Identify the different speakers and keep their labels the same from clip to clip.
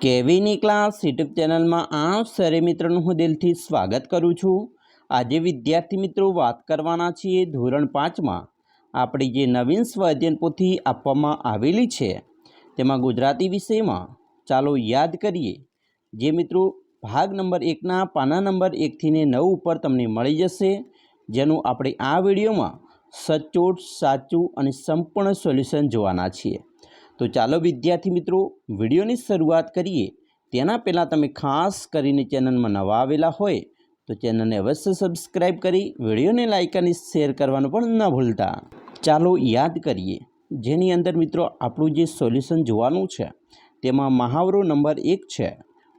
Speaker 1: કેવીની class YouTube ચેનલમાં આપ સરે મિત્રોનું હું દિલથી સ્વાગત કરું છું। આજે વિદ્યાર્થી મિત્રો વાત કરવાના છીએ ધોરણ 5માં આપણી જે નવીન સ્વાધ્યાયન પોથી આપવામાં આવેલી છે તેમાં ગુજરાતી વિષયમાં ચાલો યાદ કરીએ। જે મિત્રો ભાગ નંબર 1ના પાના નંબર 1 થી 9 ઉપર તમને મળી જશે, જેનું આપણે આ વિડીયોમાં સચોટ સાચું અને સંપૂર્ણ સોલ્યુશન જોવાના છીએ। તો ચાલો વિદ્યાર્થી મિત્રો વિડીયોની શરૂઆત કરીએ। તેના પહેલાં તમે ખાસ કરીને ચેનલમાં નવા આવેલા હોય તો ચેનલને અવશ્ય સબસ્ક્રાઈબ કરી વિડીયોને લાઈક અને શેર કરવાનું પણ ન ભૂલતા। ચાલો યાદ કરીએ, જેની અંદર મિત્રો આપણું જે સોલ્યુશન જોવાનું છે તેમાં મહાવરો નંબર 1 છે।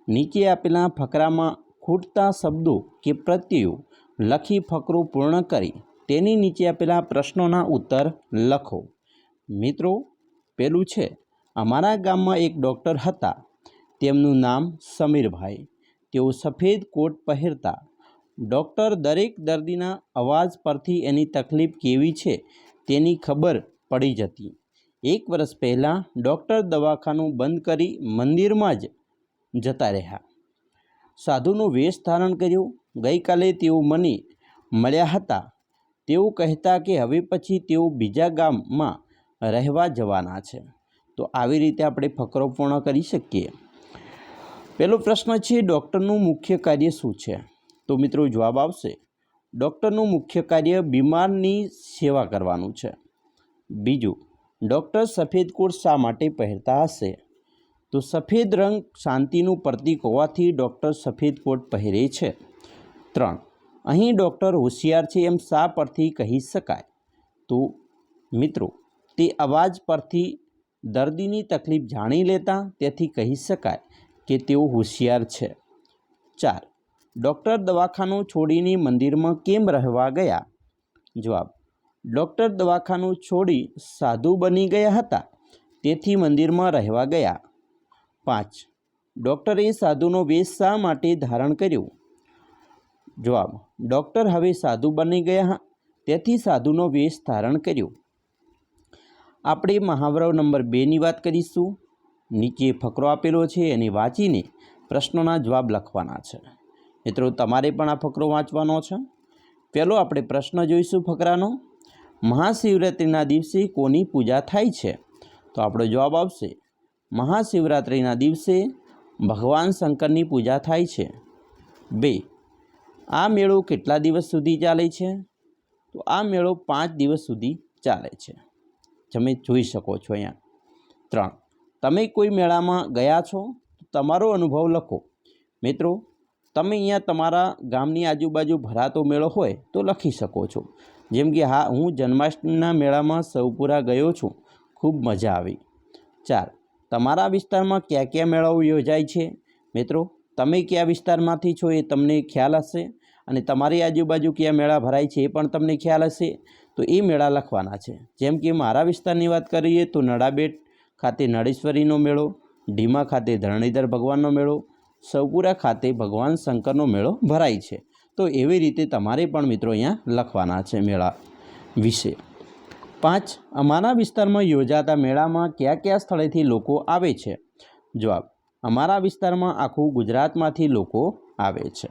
Speaker 1: નીચે આપેલા ફકરામાં ખૂટતા શબ્દો કે પ્રત્યયો લખી ફકરો પૂર્ણ કરી તેની નીચે આપેલા પ્રશ્નોના ઉત્તર લખો। મિત્રો પેલું છે, અમારા ગામમાં એક ડૉક્ટર હતા, તેમનું નામ સમીરભાઈ। તેઓ સફેદ કોટ પહેરતા। ડૉક્ટર દરેક દર્દીના અવાજ પરથી એની તકલીફ કેવી છે તેની ખબર પડી જતી। એક વર્ષ પહેલાં ડૉક્ટર દવાખાનું બંધ કરી મંદિરમાં જ જતા રહ્યા। સાધુનો વેશ ધારણ કર્યો। ગઈકાલે તેઓ મને મળ્યા હતા। તેઓ કહેતા કે હવે પછી તેઓ બીજા ગામમાં રહેવા જવાના છે। તો આવી રીતે આપણે ફકરો પૂર્ણ કરી શકીએ। પહેલો પ્રશ્ન છે, ડૉક્ટરનું મુખ્ય કાર્ય શું છે? તો મિત્રો જવાબ આવશે, ડૉક્ટરનું મુખ્ય કાર્ય બીમારની સેવા કરવાનું છે। બીજું, ડૉક્ટર સફેદ કોટ શા માટે પહેરતા હશે? તો સફેદ રંગ શાંતિનું પ્રતીક હોવાથી ડૉક્ટર સફેદ કોટ પહેરે છે। 3, અહીં ડૉક્ટર હોશિયાર છે એમ શા પરથી કહી શકાય? તો મિત્રો તે અવાજ પરથી દર્દીની તકલીફ જાણી લેતા તેથી કહી શકાય કે તેઓ હોશિયાર છે। 4, ડૉક્ટર દવાખાનું છોડીને મંદિરમાં કેમ રહેવા ગયા? જવાબ, ડૉક્ટર દવાખાનું છોડી સાધુ બની ગયા હતા તેથી મંદિરમાં રહેવા ગયા। 5, ડૉક્ટરે સાધુનો વેશ શા માટે ધારણ કર્યો? જવાબ, ડૉક્ટર હવે સાધુ બની ગયા તેથી સાધુનો વેશ ધારણ કર્યો। આપણે મહાવરો નંબર 2ની વાત કરીશું। નીચે ફકરો આપેલો છે એને વાંચીને પ્રશ્નોના જવાબ લખવાના છે। મિત્રો તમારે પણ આ ફકરો વાંચવાનો છે। પહેલો આપણે પ્રશ્ન જોઈશું ફકરાનો, મહાશિવરાત્રિના દિવસે કોની પૂજા થાય છે? તો આપણો જવાબ આવશે, મહાશિવરાત્રિના દિવસે ભગવાન શંકરની પૂજા થાય છે। 2, આ મેળો કેટલા દિવસ સુધી ચાલે છે? તો આ મેળો 5 દિવસ સુધી ચાલે છે, તમે જોઈ શકો છો અહીંયા। 3, તમે કોઈ મેળામાં ગયા છો? તો તમારો અનુભવ લખો। મિત્રો તમે અહીંયા તમારા ગામની આજુબાજુ ભરાતો મેળો હોય તો લખી શકો છો, જેમ કે હા, હું જન્માષ્ટમીના મેળામાં સૌપુરા ગયો છું, ખૂબ મજા આવી। 4, તમારા વિસ્તારમાં કયા કયા મેળાઓ યોજાય છે? મિત્રો તમે કયા વિસ્તારમાંથી છો એ તમને ખ્યાલ હશે, અને તમારી આજુબાજુ કયા મેળા ભરાય છે એ પણ તમને ખ્યાલ હશે, તો એ મેળા લખવાના છે। જેમ કે મારા વિસ્તારની વાત કરીએ તો નડાબેટ ખાતે નળેશ્વરીનો મેળો, ઢીમા ખાતે ધરણીધર ભગવાનનો મેળો, સૌપુરા ખાતે ભગવાન શંકરનો મેળો ભરાય છે। તો એવી રીતે તમારે પણ મિત્રો અહીંયા લખવાના છે મેળા વિશે। 5, અમારા વિસ્તારમાં યોજાતા મેળામાં કયા કયા સ્થળેથી લોકો આવે છે? જવાબ, અમારા વિસ્તારમાં આખું ગુજરાતમાંથી લોકો આવે છે।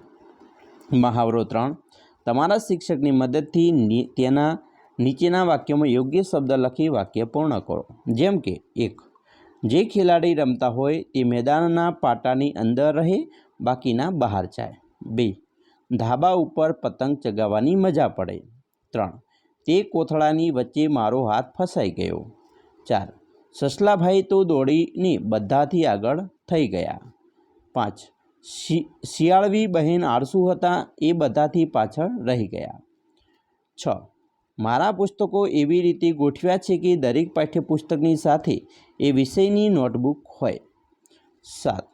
Speaker 1: મહાવરો 3, તમારા શિક્ષકની મદદથી તેના નીચેના વાક્યોમાં યોગ્ય શબ્દ લખી વાક્ય પૂર્ણ કરો। જેમ કે 1, જે ખેલાડી રમતા હોય તે મેદાનના પાટાની અંદર રહે, બાકીના બહાર જાય। 2, ધાબા ઉપર પતંગ ચગાવવાની મજા પડે। 3, તે કોથળાની વચ્ચે મારો હાથ ફસાઈ ગયો। 4, સસલાભાઈ તો દોડીને બધાથી આગળ થઈ ગયા। 5, શિયાળવી બહેન આળસુ હતા, એ બધાથી પાછળ રહી ગયા। 6, મારા પુસ્તકો એવી રીતે ગોઠવ્યા છે કે દરેક પાઠ્યપુસ્તકની સાથે એ વિષયની નોટબુક હોય। 7,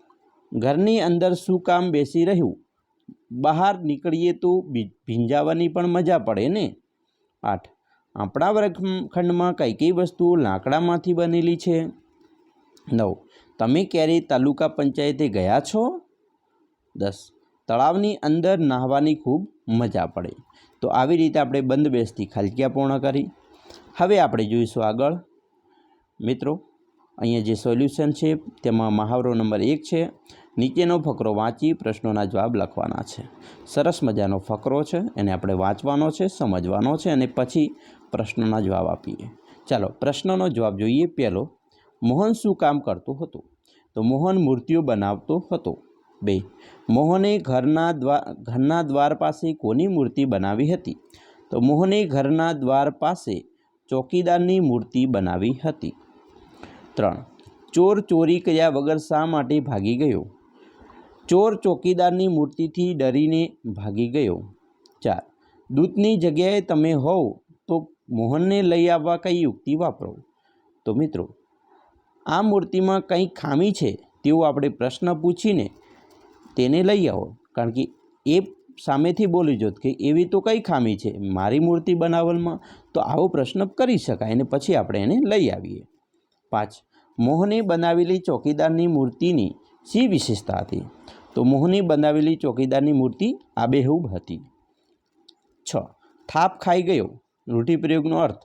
Speaker 1: ઘરની અંદર શું કામ બેસી રહ્યું, બહાર નીકળીએ તો ભીંજાવાની પણ મજા પડે ને। 8, આપણા વર્ગખંડમાં કઈ કઈ વસ્તુઓ લાકડામાંથી બનેલી છે? 9, તમે ક્યારેય તાલુકા પંચાયતે ગયા છો? 10, તળાવની અંદર નાહવાની ખૂબ મજા પડે। તો આવી રીતે આપણે બંધબેસતી ખાલી જગ્યા પૂર્ણ કરી। હવે આપણે જોઈશું આગળ। મિત્રો અહીંયા જે સોલ્યુશન છે તેમાં મહાવરો નંબર 1 છે, નીચેનો ફકરો વાંચી પ્રશ્નોના જવાબ લખવાના છે. સરસ મજાનો ફકરો છે, એને આપણે વાંચવાનો છે, સમજવાનો છે અને પછી પ્રશ્નોના જવાબ આપીએ. ચાલો પ્રશ્નનો જવાબ જોઈએ. પહેલો, મોહન શું કામ કરતો હતો? તો મોહન મૂર્તિઓ બનાવતો હતો. 2, મોહને ઘરના દ્વાર પાસે કોની મૂર્તિ બનાવી હતી? તો મોહને ઘરના દ્વાર પાસે ચોકીદારની મૂર્તિ બનાવી હતી. 3, ચોર ચોરી કર્યા વગર શા માટે ભાગી ગયો? ચોર ચોકીદારની મૂર્તિથી ડરીને ભાગી ગયો. 4, દૂતની જગ્યાએ તમે હોવ તો મોહનને લઈ આવવા કઈ યુક્તિ વાપરો? તો મિત્રો આ મૂર્તિમાં કંઈ ખામી છે તેવો આપણે પ્રશ્ન પૂછીને તેને લઈ આવો, કારણ કે એ સામેથી બોલી જોત કે એવી તો કઈ ખામી છે મારી મૂર્તિ બનાવવામાં, તો આવો પ્રશ્ન કરી શકાય અને પછી આપણે એને લઈ આવીએ. 5, મોહને બનાવેલી ચોકીદારની મૂર્તિની શી વિશેષતા હતી? તો મોહને બનાવેલી ચોકીદારની મૂર્તિ આબેહૂબ હતી. 6, થાપ ખાઈ ગયો રૂઢિપ્રયોગનો અર્થ?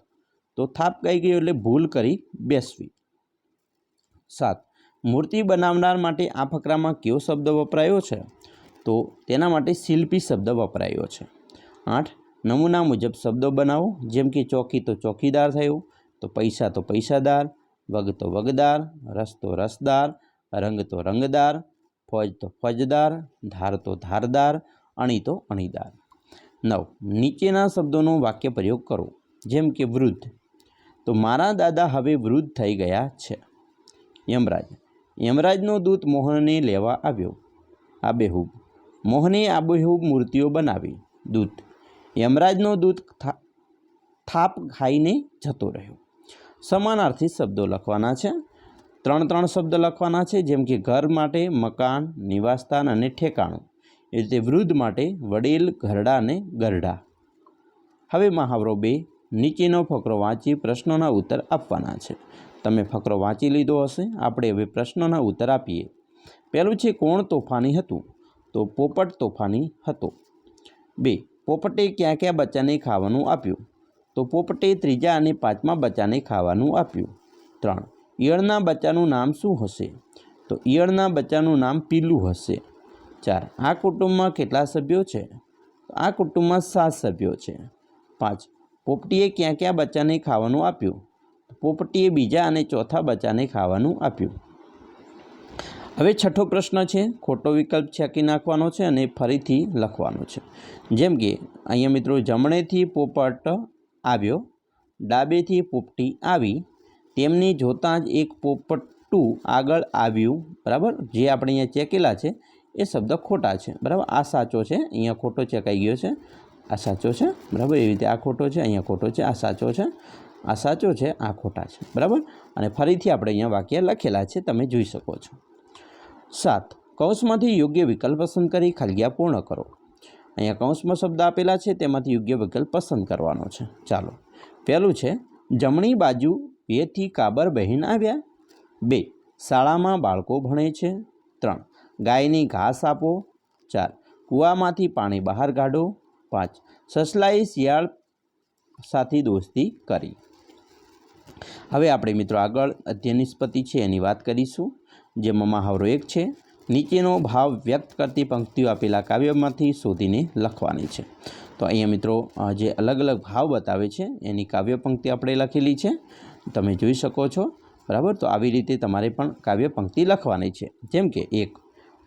Speaker 1: તો થાપ ખાઈ ગયો એટલે ભૂલ કરી બેસવી. 7, મૂર્તિ બનાવનાર માટે આ ફકરામાં કયો શબ્દ વપરાયો છે? તો તેના માટે શિલ્પી શબ્દ વપરાયો છે. 8, નમૂના મુજબ શબ્દો બનાવો. જેમ કે ચોકી તો ચોકીદાર થયો, તો પૈસા તો પૈસાદાર, વગ તો વગદાર, રસ તો રસદાર, રંગ તો રંગદાર, ફોજ તો ફોજદાર, ધાર તો ધારદાર, અણી તો અણીદાર. 9, નીચેના શબ્દોનો વાક્ય પ્રયોગ કરો. જેમ કે વૃદ્ધ, તો મારા દાદા હવે વૃદ્ધ થઈ ગયા છે. યમરાજ, યમરાજનો દૂત મોહનને લેવા આવ્યો. આબેહૂબ, મોહને આબેહૂબ મૂર્તિઓ બનાવી. દૂત, યમરાજનો દૂત થાપ ખાઈને જતો રહ્યો. સમાનાર્થી શબ્દો લખવાના છે. 3 શબ્દ લખવાના છે. જેમ કે ઘર માટે મકાન, નિવાસસ્થાન અને ઠેકાણું. એ રીતે વૃદ્ધ માટે વડીલ, ઘરડા અને ગરડા. હવે મહાવરો 2, નીચેનો ફકરો વાંચી પ્રશ્નોના ઉત્તર આપવાના છે. તમે ફકરો વાંચી લીધો હશે. આપણે હવે પ્રશ્નોના ઉત્તર આપીએ. પહેલું છે, કોણ તોફાની હતું? તો પોપટ તોફાની હતો. 2, પોપટે ક્યાં ક્યાં બચ્ચાને ખાવાનું આપ્યું? તો પોપટે 3જા અને 5મા બચ્ચાને ખાવાનું આપ્યું. 3, ઈયળના બચ્ચાનું નામ શું હશે? તો ઈયળના બચ્ચાનું નામ પીલું હશે. 4, આ કુટુંબમાં કેટલા સભ્યો છે? તો આ કુટુંબમાં 7 સભ્યો છે. 5, પોપટીએ ક્યાં ક્યાં બચ્ચાને ખાવાનું આપ્યું? પોપટીએ 2જા અને 4થા બચ્ચાને ખાવાનું આપ્યું. હવે 6થો પ્રશ્ન છે, ખોટો વિકલ્પ છેકી નાખવાનો છે અને ફરીથી લખવાનો છે. જેમ કે અહીંયા મિત્રો જમણેથી પોપટ આવ્યો, ડાબેથી પોપટી આવી, તેમને જોતાં જ એક પોપટું આગળ આવ્યું. બરાબર, જે આપણે અહીંયા ચેકેલા છે એ શબ્દ ખોટા છે. બરાબર, આ સાચો છે, અહીંયા ખોટો ચેકાઈ ગયો છે, આ સાચો છે. બરાબર, એવી રીતે આ ખોટો છે, અહીંયા ખોટો છે, આ સાચો છે, આ સાચો છે, આ ખોટા છે. બરાબર, અને ફરીથી આપણે અહીંયા વાક્ય લખેલા છે, તમે જોઈ શકો છો. 7, કૌંસમાંથી યોગ્ય વિકલ્પ પસંદ કરી ખાલી પૂર્ણ કરો. અહીંયા કૌંસમાં શબ્દ આપેલા છે, તેમાંથી યોગ્ય વિકલ્પ પસંદ કરવાનો છે. ચાલો, પહેલું છે, જમણી બાજુ 2થી કાબર બહેન આવ્યા. 2, શાળામાં બાળકો ભણે છે. 3, ગાયને ઘાસ આપો. 4, કૂવામાંથી પાણી બહાર કાઢો. 5, સસલાએ શિયાળ સાથે દોસ્તી કરી. હવે આપણે મિત્રો આગળ અધ્યય નિષ્પત્તિ છે એની વાત કરીશું, જેમાં મહાવરો 1 છે, નીચેનો ભાવ વ્યક્ત કરતી પંક્તિઓ આપેલા કાવ્યમાંથી શોધીને લખવાની છે. તો અહીંયા મિત્રો જે અલગ અલગ ભાવ બતાવે છે એની કાવ્ય પંક્તિ આપણે લખેલી છે, તમે જોઈ શકો છો. બરાબર, તો આવી રીતે તમારે પણ કાવ્ય પંક્તિ લખવાની છે. જેમ કે 1,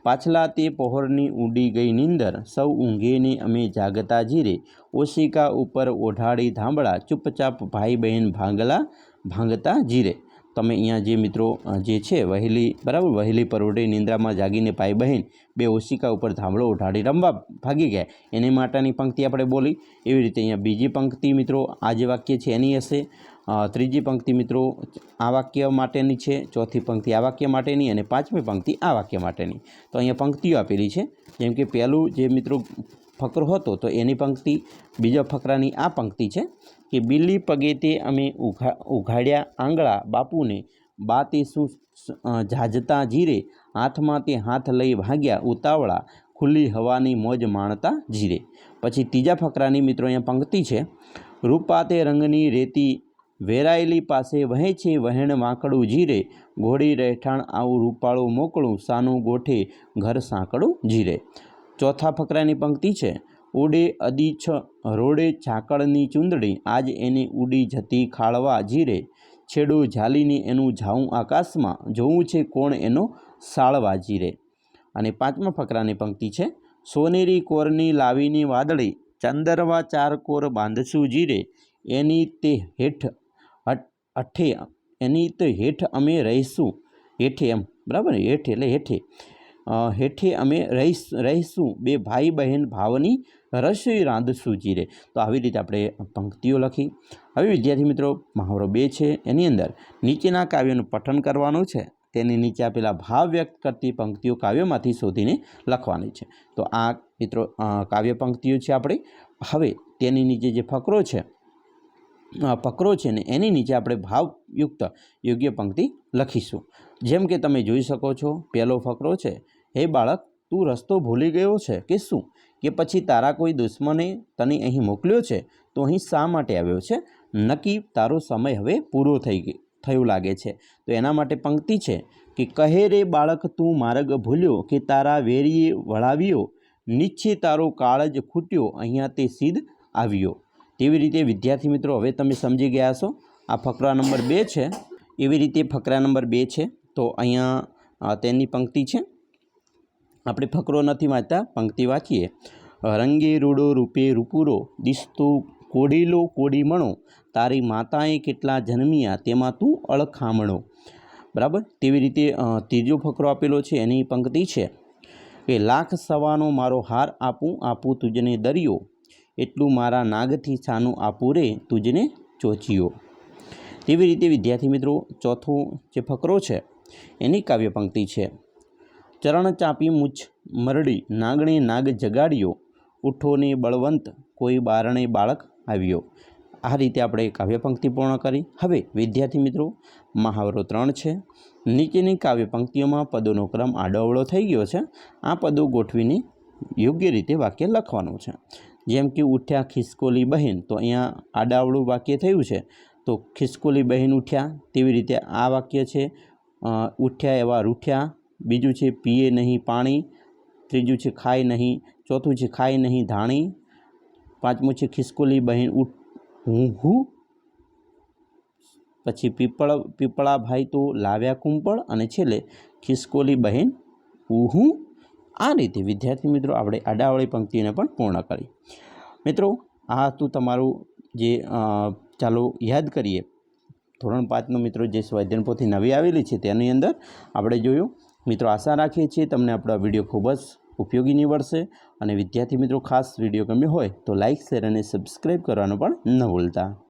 Speaker 1: પાછલા તે પહોરની ઉડી ગઈ નીંદર, સૌ ઊંઘેને અમે જાગતા જીરે, ઓશિકા ઉપર ઓઢાડી ધાંભળા, ચૂપચાપ ભાઈ બહેન ભાંગતા જીરે. તમે અહીંયા જે મિત્રો જે છે વહેલી, બરાબર, વહેલી પરોઢે નિંદ્રામાં જાગીને ભાઈ બહેન 2 ઓશિકા ઉપર ધાંભળો ઓઢાડી રમવા ભાગી ગયા, એની માટેની પંક્તિ આપણે બોલી. એવી રીતે અહીંયા બીજી પંક્તિ મિત્રો આ જે વાક્ય છે એની હશે. ત્રીજી પંક્તિ મિત્રો આ વાક્ય માટેની છે, ચોથી પંક્તિ આ વાક્ય માટેની અને 5મી પંક્તિ આ વાક્ય માટેની. તો અહીંયા પંક્તિઓ આપેલી છે. જેમ કે પહેલું જે મિત્રો ફકરો હતો તો એની પંક્તિ, બીજા ફકરાની આ પંક્તિ છે કે બિલ્લી પગે તે અમે ઉઘાડ્યા આંગળા, બાપુને બા તે શું ઝાઝતા જીરે, હાથમાં તે હાથ લઈ ભાગ્યા ઉતાવળા, ખુલ્લી હવાની મોજ માણતા જીરે. પછી ત્રીજા ફકરાની મિત્રો અહીંયા પંક્તિ છે, રૂપા તે રંગની રેતી વેરાયેલી પાસે વહે છે વહેણ વાંકડું જીરે, ઘોડી રહેઠાણ આવું રૂપાળું મોકળું, સાનું ગોઠે ઘર સાંકડું જીરે. ચોથા ફકરાની પંક્તિ છે, ઉડે અદીછ રોડે ઝાકળની ચૂંદડી, આજ એને ઉડી જતી ખાળવા જીરે, છેડો ઝાલીને એનું ઝાવું આકાશમાં, જોવું છે કોણ એનો સાળવા જીરે. અને પાંચમા ફકરાની પંક્તિ છે, સોનેરી કોરની લાવીને વાદળી, ચંદરવા ચાર કોર બાંધશું જીરે, એની તે હેઠ અઠે એની તો હેઠ અમે રહીશું, હેઠે એમ બરાબર ને, હેઠ એટલે હેઠે, હેઠે અમે રહીશું બે ભાઈ બહેન ભાવની રસોઈ રાંધશું જીરે. તો આવી રીતે આપણે પંક્તિઓ લખી. હવે વિદ્યાર્થી મિત્રો મહાવરો 2 છે, એની અંદર નીચેના કાવ્યનું પઠન કરવાનું છે. તેની નીચે આપેલા ભાવ વ્યક્ત કરતી પંક્તિઓ કાવ્યમાંથી શોધીને લખવાની છે. તો આ મિત્રો કાવ્ય પંક્તિઓ છે આપણી. હવે તેની નીચે જે ફકરો છે ને એની નીચે આપણે ભાવયુક્ત યોગ્ય પંક્તિ લખીશું. જેમ કે તમે જોઈ શકો છો, પહેલો ફકરો છે, હે બાળક તું રસ્તો ભૂલી ગયો છે કે શું, કે પછી તારા કોઈ દુશ્મને તને અહીં મોકલ્યો છે, તો અહીં શા માટે આવ્યો છે, નક્કી તારો સમય હવે પૂરો થયું લાગે છે. તો એના માટે પંક્તિ છે કે કહે રે બાળક તું માર્ગ ભૂલ્યો, કે તારા વેરીએ વળાવ્યો, નીચે તારો કાળ જ ખૂટ્યો, અહીંયા તે સિદ્ધ આવ્યો. તેવી રીતે વિદ્યાર્થી મિત્રો હવે તમે સમજી ગયા છો. આ ફકરા નંબર 2 છે. એવી રીતે ફકરા નંબર 2 છે. તો અહીંયા તેની પંક્તિ છે. આપણે ફકરો નથી વાંચતા, પંક્તિ વાંચીએ. રંગે રૂડો રૂપે રૂપુરો, દિસતો કોડીલો કોડીમણો, તારી માતાએ કેટલા જન્મ્યા તેમાં તું અળખામણો. બરાબર. તેવી રીતે ત્રીજો ફકરો આપેલો છે, એની પંક્તિ છે કે લાખ સવાનો મારો હાર આપું તુજને દરિયો, એટલું મારા નાગથી છાનું આપું રે તુજને ચોચિયો. તેવી રીતે વિદ્યાર્થી મિત્રો ચોથો જે ફકરો છે એની કાવ્ય પંક્તિ છે, ચરણ ચાપી મૂછ મરડી, નાગણે નાગ જગાડ્યો, ઉઠોને બળવંત કોઈ બારણે બાળક આવ્યો. આ રીતે આપણે કાવ્ય પંક્તિ પૂર્ણ કરી. હવે વિદ્યાર્થી મિત્રો મહાવરો 3 છે. નીચેની કાવ્ય પંક્તિઓમાં પદોનો ક્રમ આડોઅવળો થઈ ગયો છે. આ પદો ગોઠવીને યોગ્ય રીતે વાક્ય લખવાનું છે. જેમ કે ઉઠ્યા ખિસકોલી બહેન, તો અહીંયા આડાઅવળું વાક્ય થયું છે, તો ખિસકોલી બહેન ઉઠ્યા. તેવી રીતે આ વાક્ય છે, ઉઠ્યા એવા રૂઠ્યા. બીજું છે પીએ નહીં પાણી. ત્રીજું છે ખાય નહીં. ચોથું છે ખાય નહીં ધાણી. પાંચમું છે ખિસકોલી બહેન હું. પછી પીપળા ભાઈ તો લાવ્યા કુંપળ. અને છેલ્લે ખિસકોલી બહેન હું. આ રીતે વિદ્યાર્થી મિત્રો આપણે આડાવળી પંક્તિને પણ પૂર્ણ કરી. મિત્રો આ હતું તમારું જે ચાલો યાદ કરીએ ધોરણ 5નો મિત્રો જે સ્વાધ્યાય પોથી નવી આવેલી છે તેની અંદર આપણે જોયું. મિત્રો આશા રાખીએ છીએ તમને આપણો વિડીયો ખૂબ જ ઉપયોગી નીવડશે. અને વિદ્યાર્થી મિત્રો ખાસ વિડીયો ગમ્યો હોય તો લાઇક, શેર અને સબસ્ક્રાઈબ કરવાનું પણ ન ભૂલતા.